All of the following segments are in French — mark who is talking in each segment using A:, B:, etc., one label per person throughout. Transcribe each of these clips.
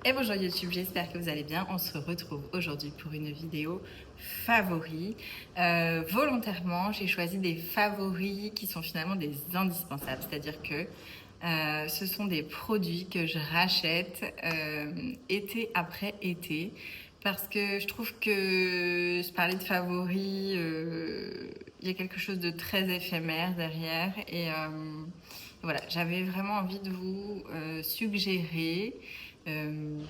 A: Et bonjour YouTube, j'espère que vous allez bien. On se retrouve aujourd'hui pour une vidéo favoris. Volontairement, j'ai choisi des favoris qui sont finalement des indispensables. C'est-à-dire que ce sont des produits que je rachète été après été. Parce que je trouve que se parler de favoris, il y a quelque chose de très éphémère derrière. Et voilà, j'avais vraiment envie de vous suggérer euh,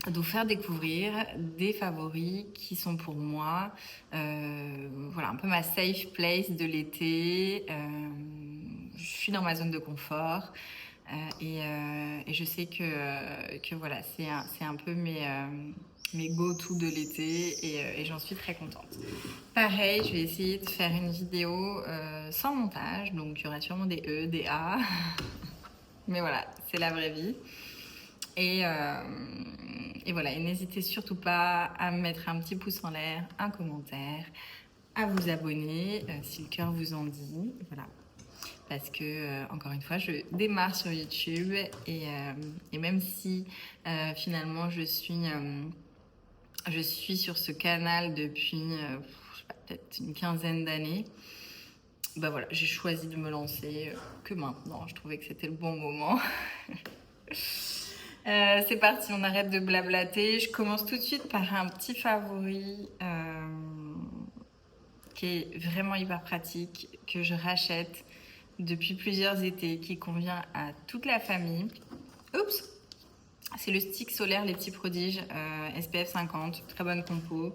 A: de vous faire découvrir des favoris qui sont pour moi voilà, un peu ma safe place de l'été. Je suis dans ma zone de confort et je sais que voilà, c'est un peu mes go-to de l'été et j'en suis très contente. Pareil, je vais essayer de faire une vidéo sans montage, donc il y aura sûrement des E, des A, mais voilà, c'est la vraie vie. Et, euh, et voilà, et n'hésitez surtout pas à me mettre un petit pouce en l'air, un commentaire, à vous abonner si le cœur vous en dit. Voilà. Parce que, encore une fois, je démarre sur YouTube et même si finalement je suis sur ce canal depuis peut-être une quinzaine d'années, bah voilà, j'ai choisi de me lancer que maintenant. Je trouvais que c'était le bon moment. C'est parti, on arrête de blablater. Je commence tout de suite par un petit favori qui est vraiment hyper pratique, que je rachète depuis plusieurs étés, qui convient à toute la famille. Oups! C'est le stick solaire Les Petits Prodiges SPF 50, très bonne compo,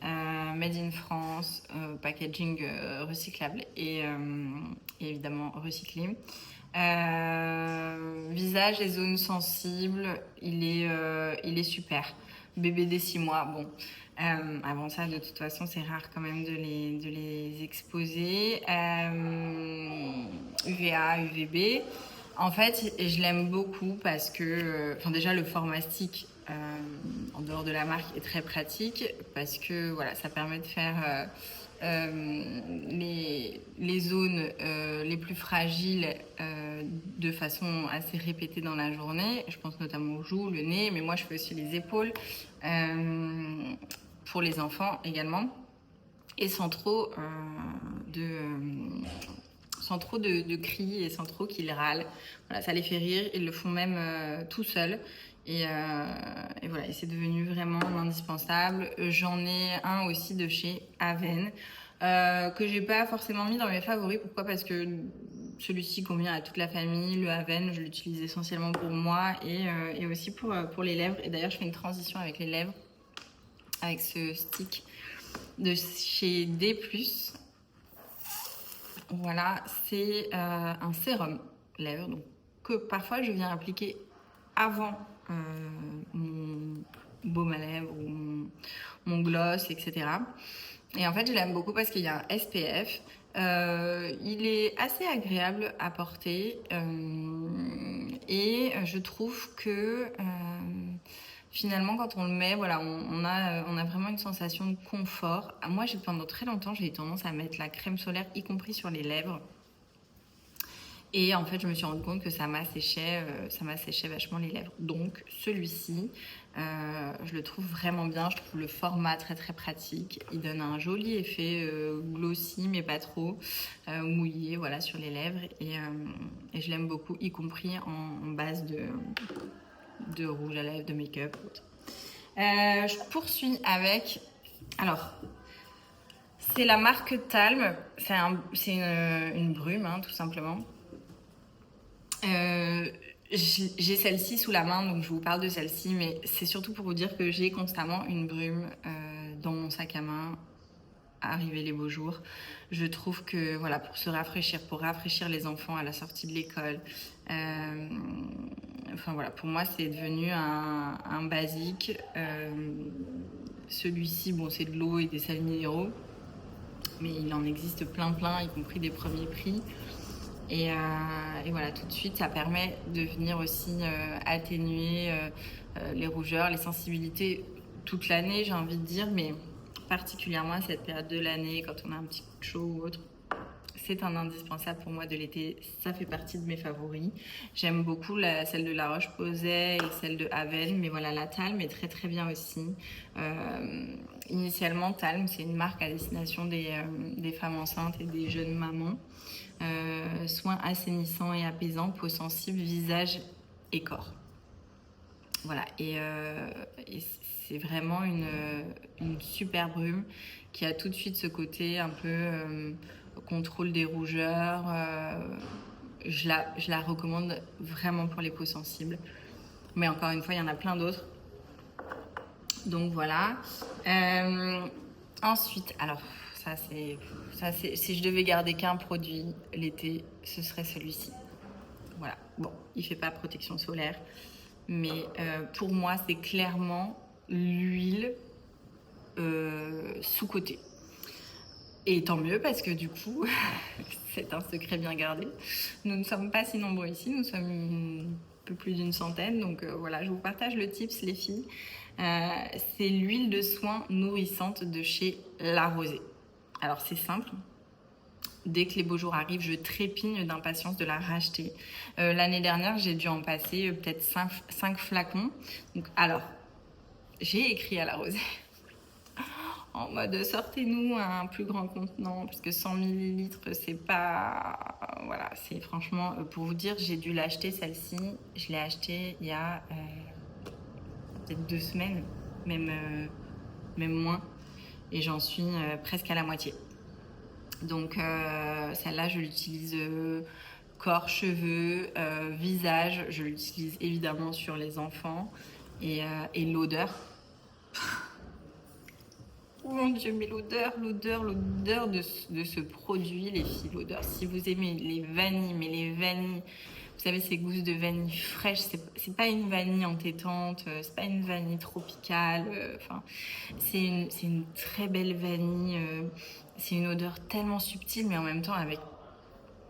A: made in France, packaging recyclable et évidemment recyclé. Visage et zones sensibles, il est super. Bébé des 6 mois, bon. Avant ça, de toute façon, c'est rare quand même de les exposer. UVA, UVB. En fait, je l'aime beaucoup parce que, enfin déjà le format stick, en dehors de la marque, est très pratique parce que voilà, ça permet de faire les zones les plus fragiles de façon assez répétée dans la journée. Je pense notamment aux joues, le nez, mais moi je fais aussi les épaules pour les enfants également, et sans trop de cris et sans trop qu'ils râlent. Voilà, ça les fait rire, ils le font même tout seuls. Et voilà, et c'est devenu vraiment indispensable. J'en ai un aussi de chez Aven, que j'ai pas forcément mis dans mes favoris. Pourquoi? Parce que celui-ci convient à toute la famille. Le Aven, je l'utilise essentiellement pour moi et aussi pour les lèvres. Et d'ailleurs, je fais une transition avec les lèvres, avec ce stick de chez D+. Voilà, c'est un sérum lèvres donc, que parfois je viens appliquer avant mon baume à lèvres ou mon gloss, etc. Et en fait, je l'aime beaucoup parce qu'il y a un SPF. Il est assez agréable à porter et je trouve que finalement, quand on le met, voilà, on a vraiment une sensation de confort. Moi, pendant très longtemps, j'ai eu tendance à mettre la crème solaire, y compris sur les lèvres. Et en fait, je me suis rendu compte que ça m'asséchait vachement les lèvres. Donc, celui-ci, je le trouve vraiment bien. Je trouve le format très très pratique. Il donne un joli effet glossy, mais pas trop mouillé, voilà, sur les lèvres. Et je l'aime beaucoup, y compris en base de rouge à lèvres, de make-up. Je poursuis avec. Alors, c'est la marque Talm. C'est une brume, hein, tout simplement. J'ai celle-ci sous la main, donc je vous parle de celle-ci, mais c'est surtout pour vous dire que j'ai constamment une brume dans mon sac à main. Arriver les beaux jours, je trouve que voilà, pour rafraîchir les enfants à la sortie de l'école, enfin voilà, pour moi c'est devenu un basique. Celui-ci, bon, c'est de l'eau et des sels minéraux, mais il en existe plein, y compris des premiers prix. Et voilà, tout de suite, ça permet de venir aussi atténuer les rougeurs, les sensibilités toute l'année, j'ai envie de dire, mais particulièrement à cette période de l'année, quand on a un petit coup de chaud ou autre. c'est un indispensable pour moi de l'été. Ça fait partie de mes favoris. J'aime beaucoup celle de La Roche-Posay et celle de Havel. Mais voilà, la Talm est très très bien aussi. Initialement, Talm, c'est une marque à destination des femmes enceintes et des jeunes mamans. Soins assainissants et apaisants, peau sensible, visage et corps. Voilà, et c'est vraiment une super brume qui a tout de suite ce côté un peu contrôle des rougeurs. Je la recommande vraiment pour les peaux sensibles. Mais encore une fois, il y en a plein d'autres. Donc voilà. Ensuite, alors ça c'est si je devais garder qu'un produit l'été, ce serait celui-ci. Voilà. Bon, il fait pas protection solaire, mais pour moi c'est clairement l'huile sous-cotée. Et tant mieux parce que du coup, c'est un secret bien gardé. Nous ne sommes pas si nombreux ici, nous sommes un peu plus d'une centaine. Donc voilà, je vous partage le tips les filles. C'est l'huile de soin nourrissante de chez La Rosée. Alors c'est simple. Dès que les beaux jours arrivent, je trépigne d'impatience de la racheter. L'année dernière, j'ai dû en passer peut-être 5 flacons. Donc, alors, j'ai écrit à La Rosée en mode sortez-nous un plus grand contenant parce que 100 millilitres c'est pas, voilà, c'est franchement, pour vous dire, j'ai dû l'acheter celle-ci, je l'ai achetée il y a peut-être 2 semaines, même moins, et j'en suis presque à la moitié. Donc celle-là je l'utilise corps, cheveux, visage, je l'utilise évidemment sur les enfants, et l'odeur. Oh mon Dieu, mais l'odeur de ce produit, les filles, l'odeur. Si vous aimez les vanilles, mais les vanilles, vous savez, ces gousses de vanille fraîche, c'est pas une vanille entêtante, c'est pas une vanille tropicale, enfin, c'est une très belle vanille, c'est une odeur tellement subtile, mais en même temps avec,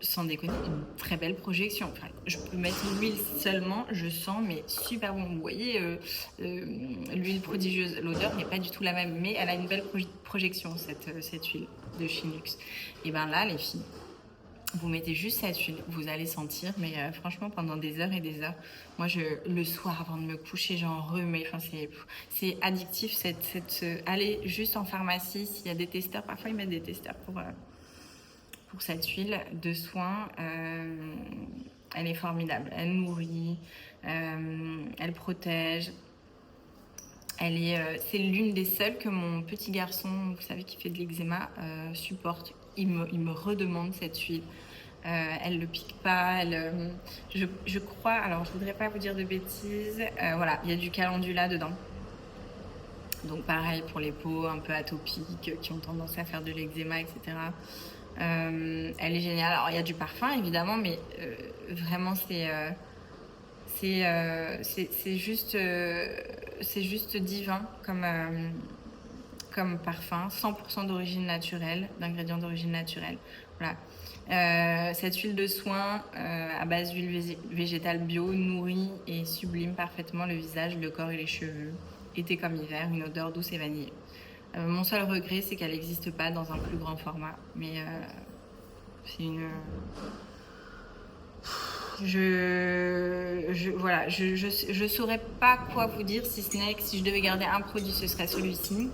A: sans déconner, une très belle projection. Enfin, je peux mettre l'huile seulement, je sens, mais super bon. Vous voyez, l'huile prodigieuse, l'odeur n'est pas du tout la même, mais elle a une belle projection, cette huile de chez Luxe. Et bien là, les filles, vous mettez juste cette huile, vous allez sentir, mais franchement, pendant des heures et des heures, moi, le soir, avant de me coucher, j'en remets. Enfin, c'est addictif. Allez juste en pharmacie, s'il y a des testeurs, parfois ils mettent des testeurs pour cette huile de soin. Elle est formidable, elle nourrit, elle protège. C'est l'une des seules que mon petit garçon, vous savez, qui fait de l'eczéma, supporte. Il me redemande cette huile. Elle le pique pas. Je crois, alors je voudrais pas vous dire de bêtises. Voilà, il y a du calendula dedans. Donc pareil pour les peaux un peu atopiques qui ont tendance à faire de l'eczéma, etc. Elle est géniale. Alors il y a du parfum évidemment, mais vraiment c'est juste divin comme parfum, 100% d'origine naturelle, d'ingrédients d'origine naturelle. Voilà. Cette huile de soin à base d'huile végétale bio nourrit et sublime parfaitement le visage, le corps et les cheveux. Été comme hiver, une odeur douce et vanillée. Mon seul regret, c'est qu'elle n'existe pas dans un plus grand format. Mais c'est une... Voilà, je saurais pas quoi vous dire, si ce n'est que si je devais garder un produit, ce serait celui-ci.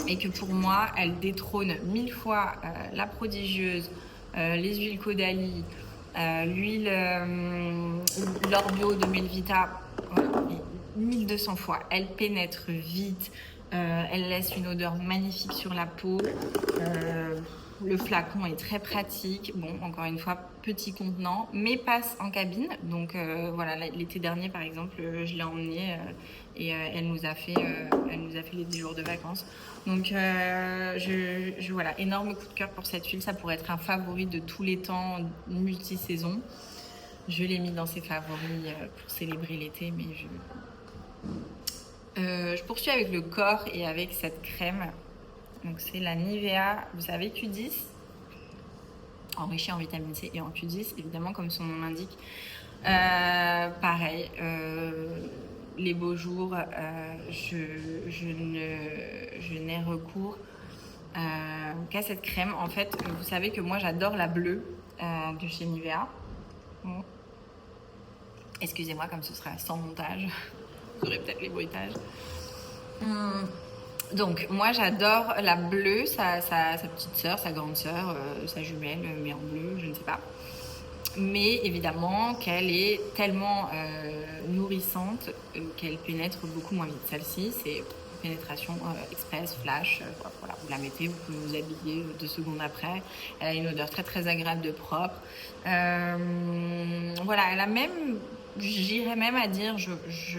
A: Et que pour moi, elle détrône 1000 fois la prodigieuse, les huiles Caudalie, l'huile L'Orbio de Melvita, voilà, 1200 fois. Elle pénètre vite, elle laisse une odeur magnifique sur la peau. Le flacon est très pratique. Bon, encore une fois, petit contenant, mais passe en cabine. Donc voilà, l'été dernier, par exemple, je l'ai emmenée et elle nous a fait les 10 jours de vacances. Donc voilà, énorme coup de cœur pour cette huile. Ça pourrait être un favori de tous les temps, multi-saison. Je l'ai mis dans ses favoris pour célébrer l'été, mais je poursuis avec le corps et avec cette crème. Donc c'est la Nivea, vous savez, Q10, enrichie en vitamine C et en Q10, évidemment, comme son nom l'indique. Pareil, les beaux jours, je n'ai recours qu'à cette crème. En fait, vous savez que moi j'adore la bleue de chez Nivea. Bon. Excusez-moi, comme ce sera sans montage, vous aurez peut-être les bruitages. Donc, moi j'adore la bleue, sa petite sœur, sa grande sœur, sa jumelle, mais en bleu, je ne sais pas. Mais évidemment qu'elle est tellement nourrissante qu'elle pénètre beaucoup moins vite. Celle-ci, c'est pénétration express, flash. Voilà, vous la mettez, vous pouvez vous habiller 2 secondes après. Elle a une odeur très très agréable de propre. Voilà, elle a même, j'irais même à dire,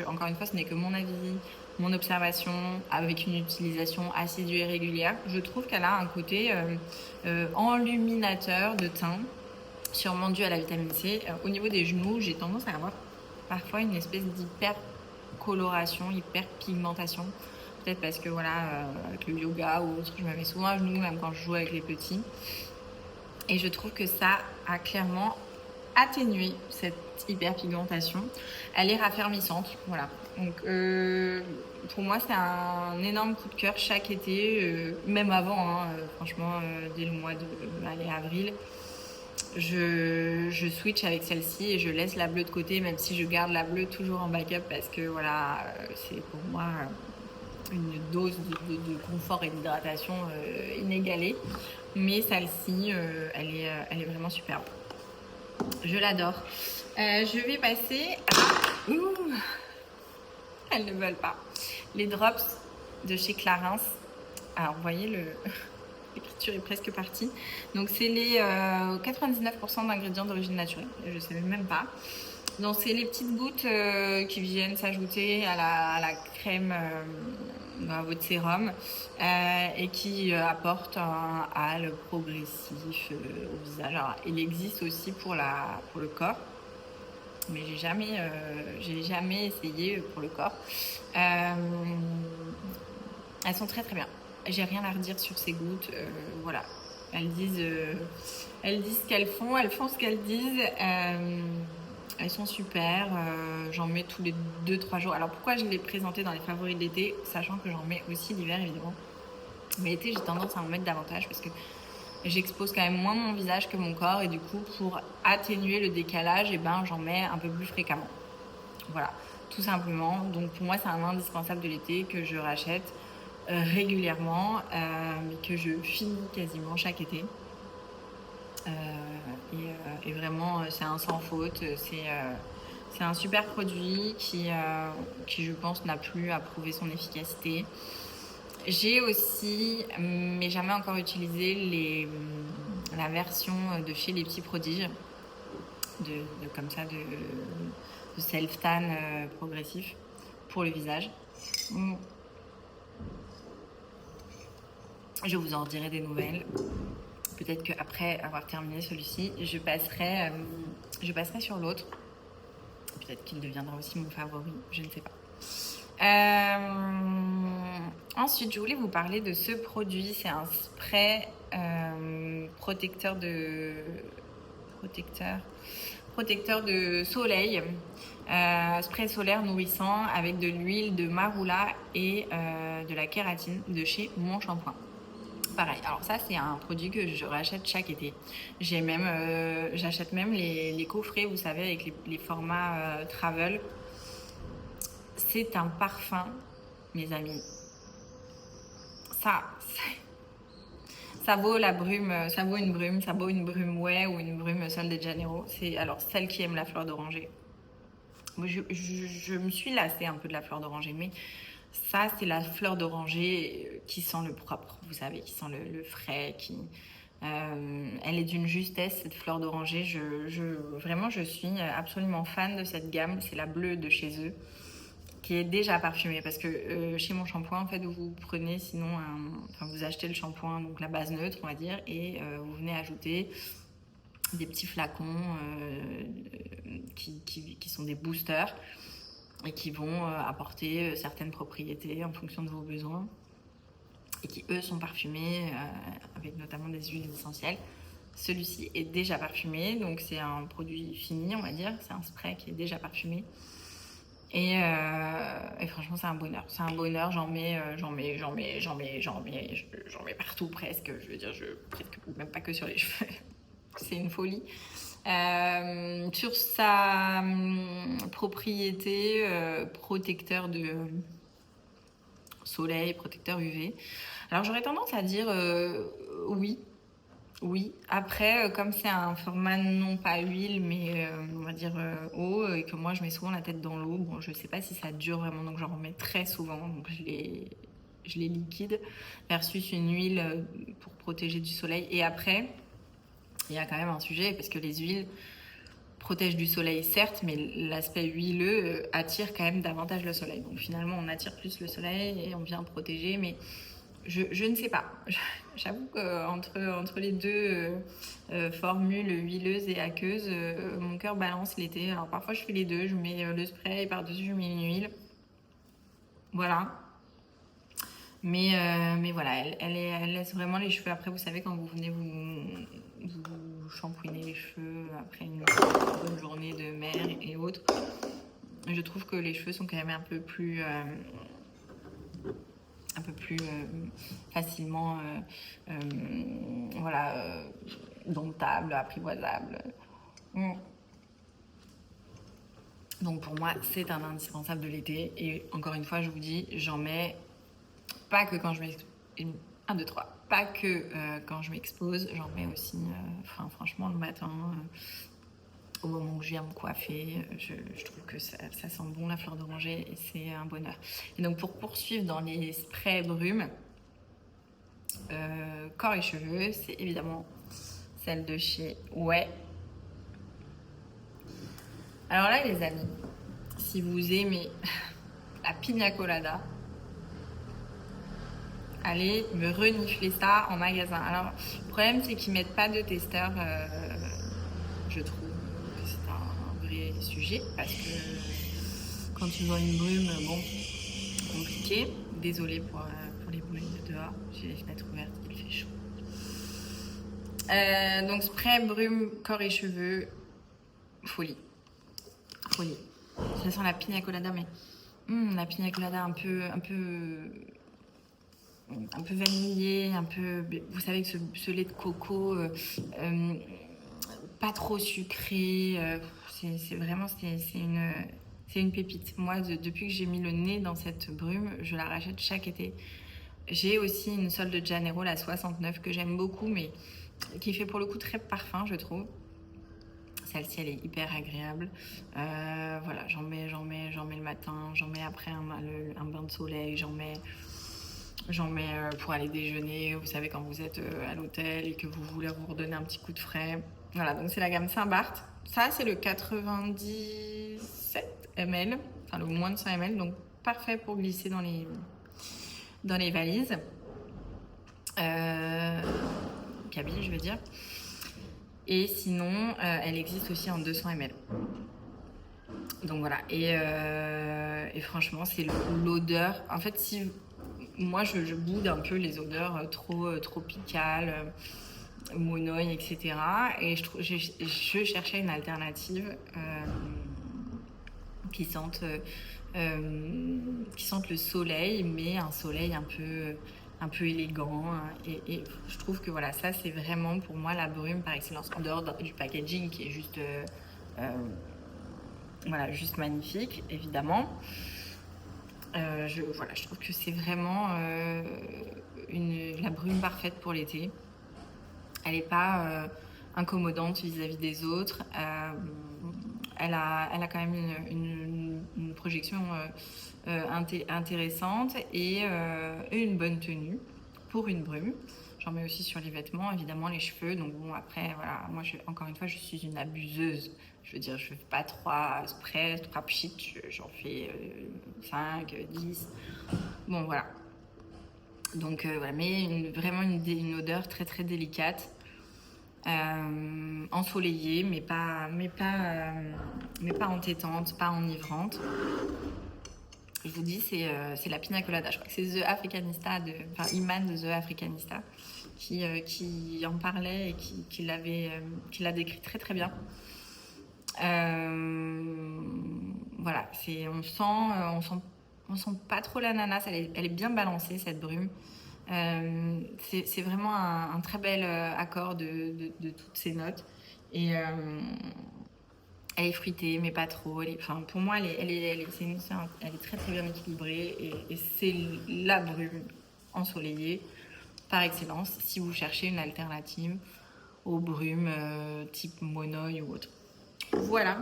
A: encore une fois, ce n'est que mon avis, mon observation, avec une utilisation assidue et régulière. Je trouve qu'elle a un côté enluminateur de teint, sûrement dû à la vitamine C. Au niveau des genoux, j'ai tendance à avoir parfois une espèce d'hyper coloration, hyper pigmentation. Peut-être parce que voilà, avec le yoga ou autre, je me mets souvent à genoux, même quand je joue avec les petits. Et je trouve que ça a clairement atténué cette hyperpigmentation. Elle est raffermissante, voilà. Donc pour moi c'est un énorme coup de cœur chaque été, même avant, hein, franchement dès le mois avril. Je switch avec celle-ci et je laisse la bleue de côté, même si je garde la bleue toujours en backup parce que voilà, c'est pour moi une dose de confort et d'hydratation inégalée. Mais celle-ci, elle est vraiment superbe. Je l'adore. Je vais passer à... Ouh, elles ne veulent pas. Les drops de chez Clarins. Alors, vous voyez, l'écriture est presque partie. Donc, c'est les 99% d'ingrédients d'origine naturelle. Je ne savais même pas. Donc, c'est les petites gouttes qui viennent s'ajouter à la crème, à votre sérum, et qui apportent un hâle progressif au visage. Alors, il existe aussi pour le corps, mais j'ai jamais essayé pour le corps. Elles sont très très bien. J'ai rien à redire sur ces gouttes. Voilà, elles disent ce qu'elles font, elles font ce qu'elles disent. Elles sont super, j'en mets tous les 2-3 jours. Alors pourquoi je l'ai présenté dans les favoris de l'été, sachant que j'en mets aussi l'hiver évidemment. Mais l'été j'ai tendance à en mettre davantage parce que j'expose quand même moins mon visage que mon corps et du coup pour atténuer le décalage, j'en mets un peu plus fréquemment. Voilà, tout simplement. Donc pour moi c'est un indispensable de l'été que je rachète régulièrement, mais que je finis quasiment chaque été. Et vraiment c'est un sans faute, c'est un super produit qui je pense n'a plus à prouver son efficacité. J'ai aussi, mais jamais encore utilisé, la version de chez Les Petits Prodiges de self-tan progressif pour le visage. Je vous en dirai des nouvelles. Peut-être qu'après avoir terminé celui-ci, je passerai sur l'autre. Peut-être qu'il deviendra aussi mon favori, je ne sais pas. Ensuite, je voulais vous parler de ce produit. C'est un spray protecteur de soleil. Spray solaire nourrissant avec de l'huile de marula et de la kératine de chez Mon Shampoing. Pareil, alors ça c'est un produit que je rachète chaque été. J'achète même les coffrets, vous savez, avec les formats travel. C'est un parfum, mes amis. Ça vaut la brume, ça vaut une brume ouais ou une brume Sol de Janeiro. C'est alors celle qui aime la fleur d'oranger. Je me suis lassée un peu de la fleur d'oranger, mais ça, c'est la fleur d'oranger qui sent le propre, vous savez, qui sent le frais, elle est d'une justesse, cette fleur d'oranger. Vraiment, je suis absolument fan de cette gamme. C'est la bleue de chez eux, qui est déjà parfumée. Parce que chez Mon Shampoing, en fait, vous prenez vous achetez le shampoing, donc la base neutre, on va dire, et vous venez ajouter des petits flacons qui sont des boosters et qui vont apporter certaines propriétés en fonction de vos besoins et qui eux sont parfumés avec notamment des huiles essentielles. Celui-ci est déjà parfumé, donc c'est un produit fini, on va dire. C'est un spray qui est déjà parfumé et franchement franchement, c'est un bonheur. C'est un bonheur, j'en mets partout presque. Je veux dire, presque même pas que sur les cheveux. C'est une folie. Sur sa propriété protecteur de soleil, protecteur UV. Alors j'aurais tendance à dire oui. Oui, après, comme c'est un format non pas huile, mais on va dire eau, et que moi je mets souvent la tête dans l'eau, bon, je sais pas si ça dure vraiment, donc j'en remets très souvent, donc je les liquide, versus une huile pour protéger du soleil. Et après, il y a quand même un sujet, parce que les huiles protègent du soleil, certes, mais l'aspect huileux attire quand même davantage le soleil. Donc finalement, on attire plus le soleil et on vient protéger, mais je ne sais pas. J'avoue qu'entre les deux formules huileuses et aqueuses, mon cœur balance l'été. Alors parfois je fais les deux, je mets le spray et par-dessus je mets une huile. Voilà. Mais voilà, elle laisse vraiment les cheveux. Après, vous savez, quand vous venez vous shampouiner les cheveux après une bonne journée de mer et autres, je trouve que les cheveux sont quand même un peu plus facilement voilà, domptable, apprivoisable. Donc pour moi, c'est un indispensable de l'été. Et encore une fois, je vous dis, j'en mets pas que quand je m'expose. 1, 2, 3. Pas que quand je m'expose, j'en mets aussi, franchement, le matin, au moment où je viens me coiffer. Je trouve que ça sent bon la fleur d'oranger et c'est un bonheur. Et donc pour poursuivre dans les sprays brumes, corps et cheveux, c'est évidemment celle de chez Ouais. Alors là, les amis, si vous aimez la pina colada, allez me renifler ça en magasin. Alors, le problème, c'est qu'ils mettent pas de testeur. Je trouve que c'est un vrai sujet parce que quand tu vois une brume, bon, compliqué. Désolée pour les bruits de dehors. J'ai les fenêtres ouvertes, il fait chaud. Donc spray, brume, corps et cheveux, folie. Folie. Ça sent la pina colada, mais la pina colada un peu vanillé, un peu, vous savez que ce lait de coco, pas trop sucré, c'est vraiment, c'est une pépite. Moi, depuis que j'ai mis le nez dans cette brume, je la rachète chaque été. J'ai aussi une Sol de Janeiro, la 69, que j'aime beaucoup, mais qui fait pour le coup très parfum, je trouve. Celle-ci, elle est hyper agréable. Voilà, j'en mets le matin, j'en mets après un bain de soleil, j'en mets pour aller déjeuner. Vous savez, quand vous êtes à l'hôtel et que vous voulez vous redonner un petit coup de frais. Voilà, donc c'est la gamme Saint-Barth. Ça, c'est le 97 ml, enfin le moins de 100 ml, donc parfait pour glisser dans les valises. Cabine, je veux dire. Et sinon, elle existe aussi en 200 ml. Donc voilà, et franchement, c'est l'odeur. En fait, si moi, je boude un peu les odeurs trop tropicales, monoï, etc. Et je cherchais une alternative qui sente le soleil, mais un soleil un peu élégant. Et je trouve que voilà, ça, c'est vraiment pour moi la brume par excellence, en dehors du packaging qui est juste, voilà, juste magnifique, évidemment. Je trouve que c'est vraiment la brume parfaite pour l'été. Elle n'est pas incommodante vis-à-vis des autres. Elle a quand même une projection intéressante et une bonne tenue pour une brume. J'en mets aussi sur les vêtements, évidemment les cheveux. Donc bon, après, voilà, moi, encore une fois, je suis une abuseuse. Je veux dire, je ne fais pas 3 sprays, 3 pchits, j'en fais 5, 10. Bon, voilà. Donc, voilà, mais vraiment une odeur très, très délicate. Ensoleillée, mais pas entêtante, pas enivrante. Je vous dis, c'est la pina colada. Je crois que c'est The Africanista, Iman de The Africanista, qui en parlait et qui l'a décrit très très bien. Voilà, on ressent pas trop l'ananas, elle est bien balancée cette brume. C'est vraiment un très bel accord de toutes ces notes. Et elle est fruitée, mais pas trop. Pour moi, elle est très très bien équilibrée. Et c'est la brume ensoleillée par excellence si vous cherchez une alternative aux brumes type monoï ou autre. Voilà.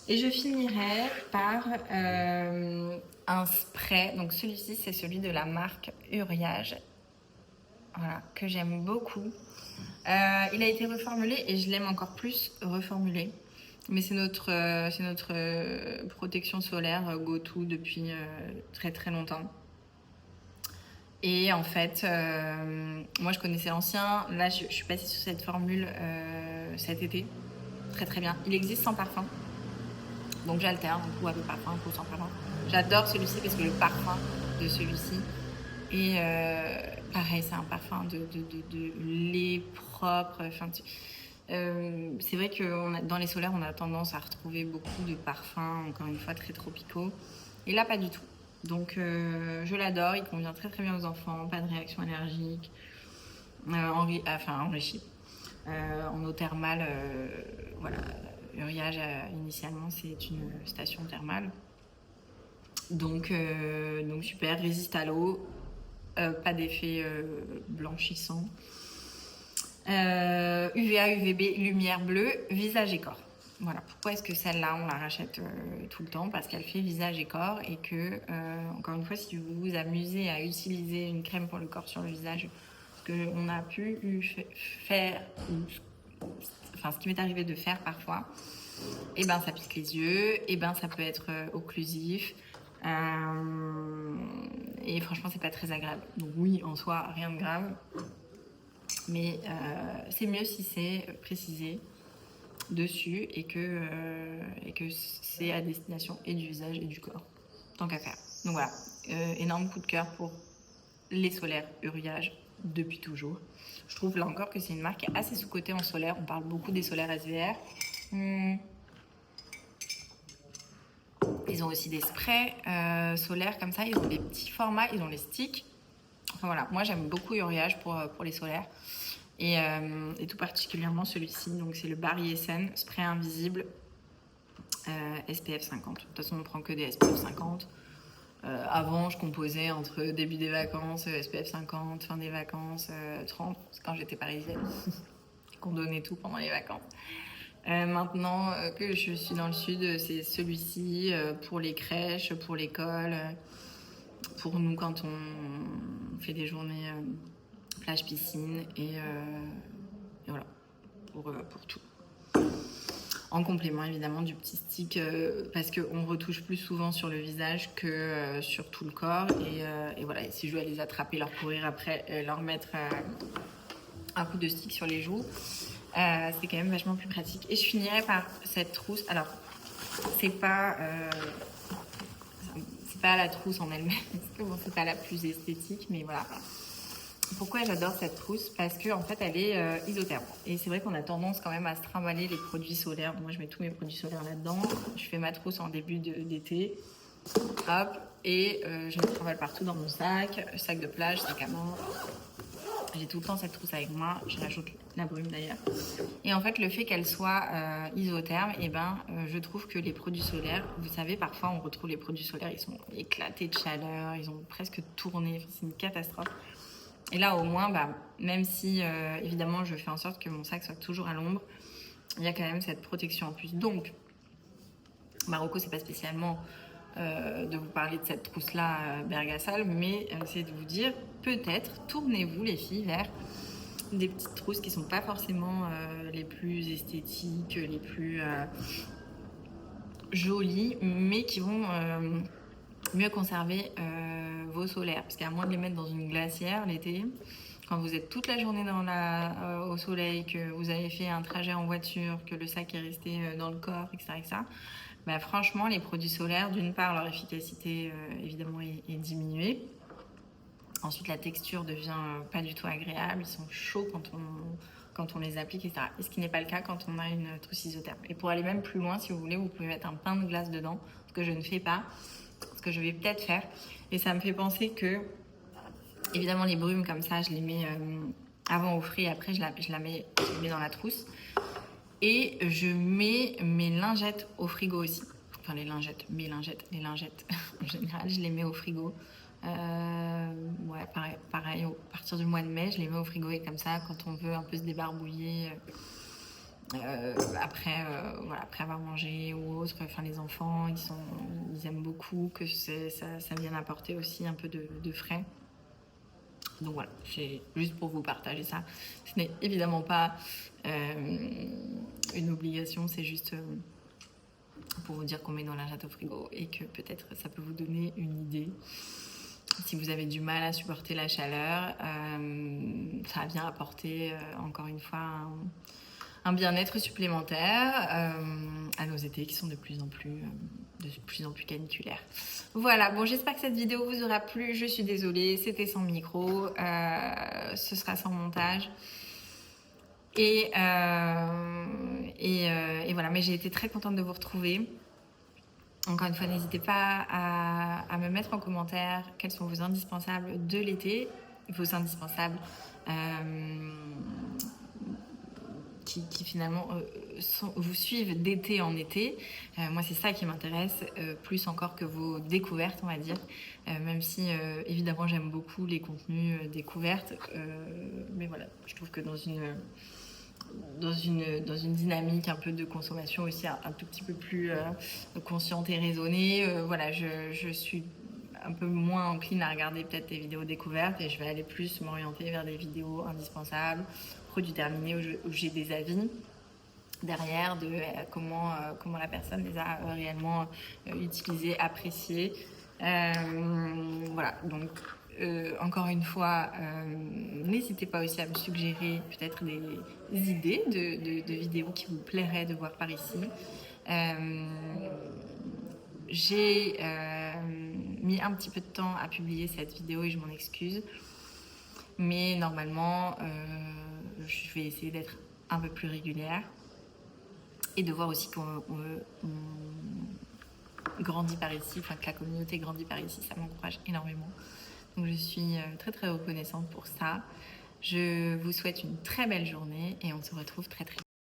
A: Et je finirai par un spray. Donc celui-ci, c'est celui de la marque Uriage. Voilà, que j'aime beaucoup. Il a été reformulé et je l'aime encore plus reformulé. Mais c'est notre protection solaire go-to depuis très très longtemps. Et en fait, moi je connaissais l'ancien. Là, je suis passée sur cette formule cet été. Très très bien. Il existe sans parfum. Donc j'alterne, un coup avec parfum, un coup sans parfum. J'adore celui-ci parce que le parfum de celui-ci est pareil, c'est un parfum de lait propre. C'est vrai que dans les solaires, on a tendance à retrouver beaucoup de parfums, encore une fois, très tropicaux. Et là, pas du tout. Donc je l'adore, il convient très très bien aux enfants, pas de réaction allergique, enrichi. En eau thermale, voilà. Uriage, initialement, c'est une station thermale. Donc super, résiste à l'eau, pas d'effet blanchissant. UVA, UVB, lumière bleue, visage et corps. Voilà, pourquoi est-ce que celle-là, on la rachète tout le temps? Parce qu'elle fait visage et corps et que, encore une fois, si vous vous amusez à utiliser une crème pour le corps sur le visage, ce qu'on a pu faire, ce qui m'est arrivé de faire parfois, et ben ça pique les yeux, et ben ça peut être occlusif, et franchement c'est pas très agréable. Donc oui, en soi rien de grave, mais c'est mieux si c'est précisé dessus et que c'est à destination et du visage et du corps, tant qu'à faire. Donc voilà, énorme coup de cœur pour les solaires Uriage depuis toujours. Je trouve là encore que c'est une marque assez sous-cotée en solaire. On parle beaucoup des solaires SVR. Ils ont aussi des sprays solaires comme ça. Ils ont des petits formats, ils ont les sticks. Enfin voilà, moi j'aime beaucoup Uriage pour les solaires. Et tout particulièrement celui-ci. Donc c'est le Barry Essen spray invisible SPF 50. De toute façon, on prend que des SPF 50. Avant, je composais entre début des vacances, SPF 50, fin des vacances, 30, quand j'étais parisienne, qu'on donnait tout pendant les vacances. Maintenant que je suis dans le sud, c'est celui-ci pour les crèches, pour l'école, pour nous quand on fait des journées plage-piscine et voilà, pour tout. En complément évidemment du petit stick parce qu'on retouche plus souvent sur le visage que sur tout le corps et voilà, et si je dois les attraper, leur courir après, leur mettre un coup de stick sur les joues, c'est quand même vachement plus pratique. Et je finirai par cette trousse. Alors c'est pas la trousse en elle-même parce que bon, c'est pas la plus esthétique, mais voilà. Pourquoi j'adore cette trousse? Parce qu'en fait, elle est isotherme. Et c'est vrai qu'on a tendance quand même à se trimballer les produits solaires. Moi, je mets tous mes produits solaires là-dedans. Je fais ma trousse en début d'été. Hop. Et je me trimballe partout dans mon sac de plage, sac à main. J'ai tout le temps cette trousse avec moi. Je rajoute la brume d'ailleurs. Et en fait, le fait qu'elle soit isotherme, je trouve que les produits solaires, vous savez, parfois on retrouve les produits solaires, ils sont éclatés de chaleur, ils ont presque tourné. Enfin, c'est une catastrophe. Et là, au moins, même si, évidemment, je fais en sorte que mon sac soit toujours à l'ombre, il y a quand même cette protection en plus. Donc, Marocco, c'est pas spécialement de vous parler de cette trousse-là, Bergassal, mais c'est de vous dire, peut-être, tournez-vous, les filles, vers des petites trousses qui sont pas forcément les plus esthétiques, les plus jolies, mais qui vont mieux conserver vos solaires, parce qu'à moins de les mettre dans une glacière l'été, quand vous êtes toute la journée au soleil, que vous avez fait un trajet en voiture, que le sac est resté dans le corps, etc., franchement, les produits solaires, d'une part, leur efficacité évidemment est diminuée. Ensuite, la texture devient pas du tout agréable, ils sont chauds quand on les applique, etc. Et ce qui n'est pas le cas quand on a une trousse isotherme. Et pour aller même plus loin, si vous voulez, vous pouvez mettre un pain de glace dedans, ce que je ne fais pas. Parce ce que je vais peut-être faire. Et ça me fait penser que, évidemment, les brumes comme ça, je les mets avant au frais, après je les mets dans la trousse. Et je mets mes lingettes au frigo aussi. Enfin, les lingettes. En général, je les mets au frigo. Ouais, pareil, à partir du mois de mai, je les mets au frigo et comme ça, quand on veut un peu se débarbouiller voilà, après avoir mangé ou autre, enfin les enfants, ils aiment beaucoup que ça vienne apporter aussi un peu de frais. Donc voilà, c'est juste pour vous partager ça. Ce n'est évidemment pas une obligation, c'est juste pour vous dire qu'on met dans la lingette au frigo et que peut-être ça peut vous donner une idée. Si vous avez du mal à supporter la chaleur, ça vient apporter encore une fois un bien-être supplémentaire à nos étés qui sont de plus en plus caniculaires. Voilà, bon, j'espère que cette vidéo vous aura plu. Je suis désolée, c'était sans micro, ce sera sans montage. Et voilà, mais j'ai été très contente de vous retrouver. Encore une fois, n'hésitez pas à me mettre en commentaire quels sont vos indispensables de l'été, vos indispensables qui finalement vous suivent d'été en été. Moi, c'est ça qui m'intéresse, plus encore que vos découvertes, on va dire. Même si, évidemment, j'aime beaucoup les contenus découvertes. Mais voilà, je trouve que dans une dynamique un peu de consommation aussi un tout petit peu plus consciente et raisonnée, voilà, je suis un peu moins encline à regarder peut-être des vidéos découvertes et je vais aller plus m'orienter vers des vidéos indispensables, produits terminés où j'ai des avis derrière de comment la personne les a réellement utilisés, appréciés. Voilà, donc encore une fois, n'hésitez pas aussi à me suggérer peut-être des idées de vidéos qui vous plairaient de voir par ici. J'ai mis un petit peu de temps à publier cette vidéo et je m'en excuse. Mais normalement, je vais essayer d'être un peu plus régulière et de voir aussi qu'on grandit par ici, enfin que la communauté grandit par ici, ça m'encourage énormément. Donc je suis très très reconnaissante pour ça. Je vous souhaite une très belle journée et on se retrouve très très vite.